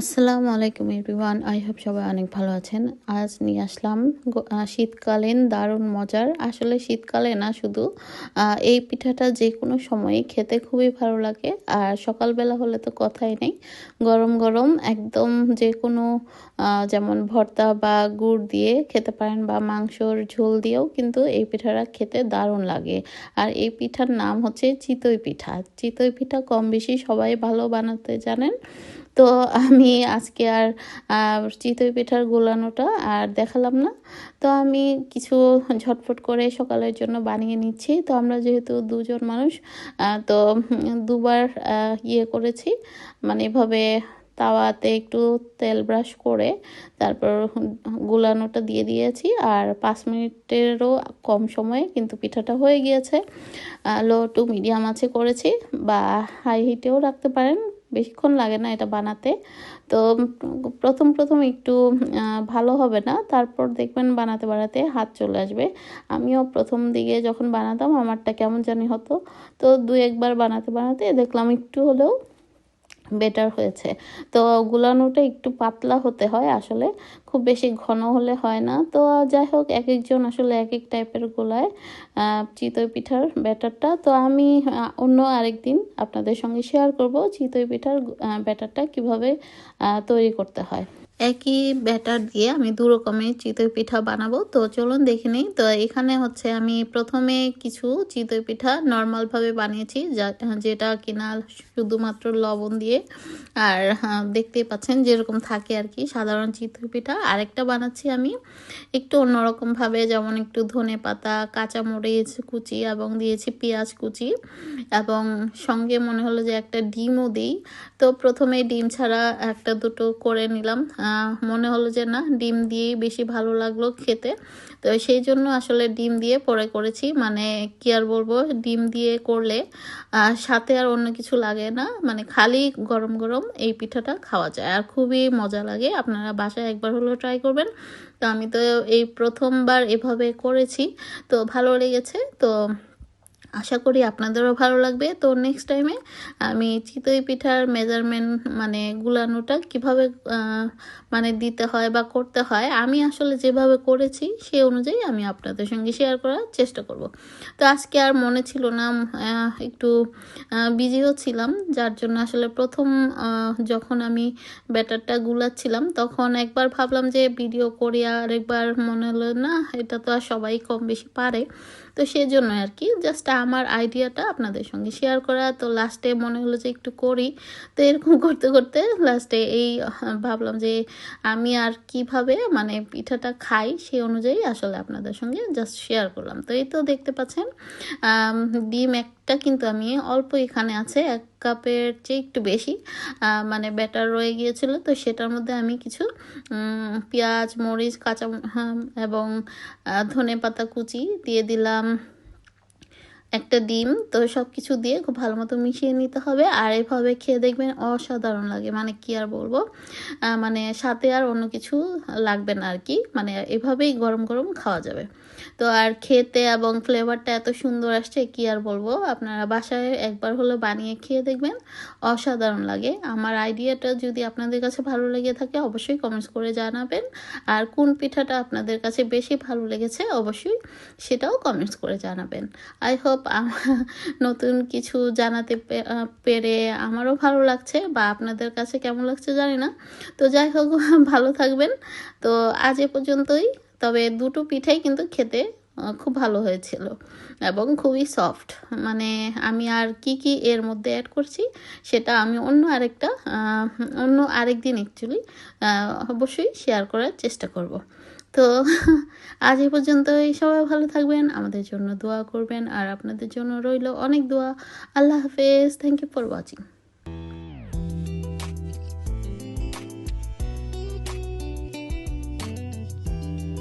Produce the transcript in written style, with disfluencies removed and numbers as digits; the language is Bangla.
আসসালামু আলাইকুম এভরিওয়ান, আই হোপ সবাই অনেক ভালো আছেন। আজ নিয়ে আসলাম শীতকালীন দারুণ মজার, আসলে শীতকালে না শুধু এই পিঠাটা যে কোনো সময় খেতে খুবই ভালো লাগে। আর সকালবেলা হলে তো কথাই নেই, গরম গরম একদম যে কোনো যেমন ভর্তা বা গুড় দিয়ে খেতে পারেন বা মাংসর ঝোল দিয়েও কিন্তু এই পিঠাটা খেতে দারুণ লাগে। আর এই পিঠার নাম হচ্ছে চিতই পিঠা। চিতই পিঠা কম বেশি সবাই ভালো বানাতে জানেন। তো আমি আজকে আর চিতই পিঠার গুলানোটা আর দেখালাম না। তো আমি কিছু ঝটফট করে সকালের জন্য বানিয়ে নিচ্ছি। তো আমরা যেহেতু ২ জন মানুষ, তো দুবার করেছি। মানে এভাবে তাওয়াতে একটু তেল ব্রাশ করে তারপর গুলানোটা দিয়ে দিয়েছি। আর ৫ মিনিটেরও কম সময়ে কিন্তু পিঠাটা হয়ে গিয়েছে। লো টু মিডিয়াম আঁচে করেছি, বা হাই হিটেও রাখতে পারেন, বেশিক্ষণ লাগে না এটা বানাতে। তো প্রথম একটু ভালো হবে না, তারপর দেখবেন বানাতে বানাতে হাত চলে আসবে। আমিও প্রথম দিকে যখন বানাতাম আমারটা কেমন জানি হতো। তো ২-১ বার বানাতে বানাতে দেখলাম একটু হলেও বেটার হয়েছে। তো গুলানোটা একটু পাতলা হতে হয় আসলে, খুব বেশি ঘন হলে হয় না। তো যাই হোক, একেকজন আসলে একেক টাইপের গোলায় চিতই পিঠার ব্যাটারটা। তো আমি অন্য আরেকদিন আপনাদের সঙ্গে শেয়ার করব চিতই পিঠার ব্যাটারটা কিভাবে তৈরি করতে হয়। একই ব্যাটার দিয়ে আমি ২ রকমের চিতই পিঠা বানাবো। তো চলুন দেখে নিই। তো এখানে হচ্ছে আমি প্রথমে কিছু চিতই পিঠা নরমালভাবে বানিয়েছি, যেটা কিনা শুধুমাত্র লবণ দিয়ে। আর দেখতেই পাচ্ছেন যেরকম থাকে আর কি সাধারণ চিতই পিঠা। আরেকটা বানাচ্ছি আমি একটু অন্যরকমভাবে, যেমন একটু ধনেপাতা, কাঁচামরিচ কুচি এবং দিয়েছি পেঁয়াজ কুচি, এবং সঙ্গে মনে হলো যে একটা ডিমও দিই। তো প্রথমে ডিম ছাড়া ১-২টো করে নিলাম। মনে হলো যে না, ডিম দিয়েই বেশি ভালো লাগলো খেতে। তো সেই জন্য আসলে ডিম দিয়ে পরে করেছি। মানে কি আর বলবো, ডিম দিয়ে করলে সাথে আর অন্য কিছু লাগে না। মানে খালি গরম গরম এই পিঠাটা খাওয়া যায় আর খুবই মজা লাগে। আপনারা বাসায় একবার হলেও ট্রাই করবেন। তো আমি তো এই প্রথমবার এভাবে করেছি, তো ভালো লেগেছে। তো আশা করি আপনাদেরও ভালো লাগবে। তো নেক্সট টাইমে আমি চিতই পিঠার মেজারমেন্ট, মানে গুলানোটা কিভাবে মানে দিতে হয় বা করতে হয়, আমি আসলে যেভাবে করেছি সেই অনুযায়ী আমি আপনাদের সঙ্গে শেয়ার করার চেষ্টা করব। তো আজকে আর মনে ছিল না, একটু বিজিও ছিলাম, যার জন্য আসলে প্রথম যখন আমি ব্যাটারটা গুলাচ্ছিলাম তখন একবার ভাবলাম যে ভিডিও করি, আর একবার মনে হলো না, এটা তো আর সবাই কম বেশি পারে। তো সেজন্য আর কি জাস্ট আমার আইডিয়াটা আপনাদের সঙ্গে শেয়ার করা। তো লাস্টে মনে হলো যে একটু করি। তো এরকম করতে করতে লাস্টে এই ভাবলাম যে আমি আর কিভাবে মানে পিঠাটা খাই সেই অনুযায়ী আসলে আপনাদের সঙ্গে জাস্ট শেয়ার করলাম। তো এই তো দেখতে পাচ্ছেন ডিম একটা কিন্তু আমি অল্প এখানে আছে, ১ কাপের চেয়ে একটু বেশি মানে ব্যাটার রয়ে গিয়েছিল। তো সেটার মধ্যে আমি কিছু পেঁয়াজ, মরিচ, কাঁচা এবং ধনেপাতা কুচি দিয়ে দিলাম, একটা ডিম। তো সব কিছু দিয়ে খুব ভালো মতো মিশিয়ে নিতে হবে। আর এভাবে খেয়ে দেখবেন অসাধারণ লাগে, মানে কি আর বলবো, মানে সাথে আর অন্য কিছু লাগবে না আর কি। মানে এভাবেই গরম গরম খাওয়া যাবে। তো আর খেতে এবং ফ্লেভারটা এত সুন্দর আসছে, কি আর বলবো। আপনারা বাসায় একবার হলো বানিয়ে খেয়ে দেখবেন, অসাধারণ লাগে। আমার আইডিয়াটা যদি আপনাদের কাছে ভালো লেগে থাকে অবশ্যই কমেন্টস করে জানাবেন। আর কোন পিঠাটা আপনাদের কাছে বেশি ভালো লেগেছে অবশ্যই সেটাও কমেন্টস করে জানাবেন। আই হোপ নতুন কিছু জানাতে পেরে আমারও ভালো লাগছে, বা আপনাদের কাছে কেমন লাগছে জানি না। তো যাই হোক, ভালো থাকবেন। তো আজ এ পর্যন্তই। তবে ২টো পিঠাই কিন্তু খেতে খুব ভালো হয়েছিল এবং খুবই সফট। মানে আমি আর কি এর মধ্যে অ্যাড করছি সেটা আমি অন্য আরেকদিন অ্যাকচুয়ালি অবশ্যই শেয়ার করার চেষ্টা করব। তো আজ এ পর্যন্তই। সবাই ভালো থাকবেন, আমাদের জন্য দোয়া করবেন, আর আপনাদের জন্য রইল অনেক দোয়া। আল্লাহ হাফেজ। Thank you for watching.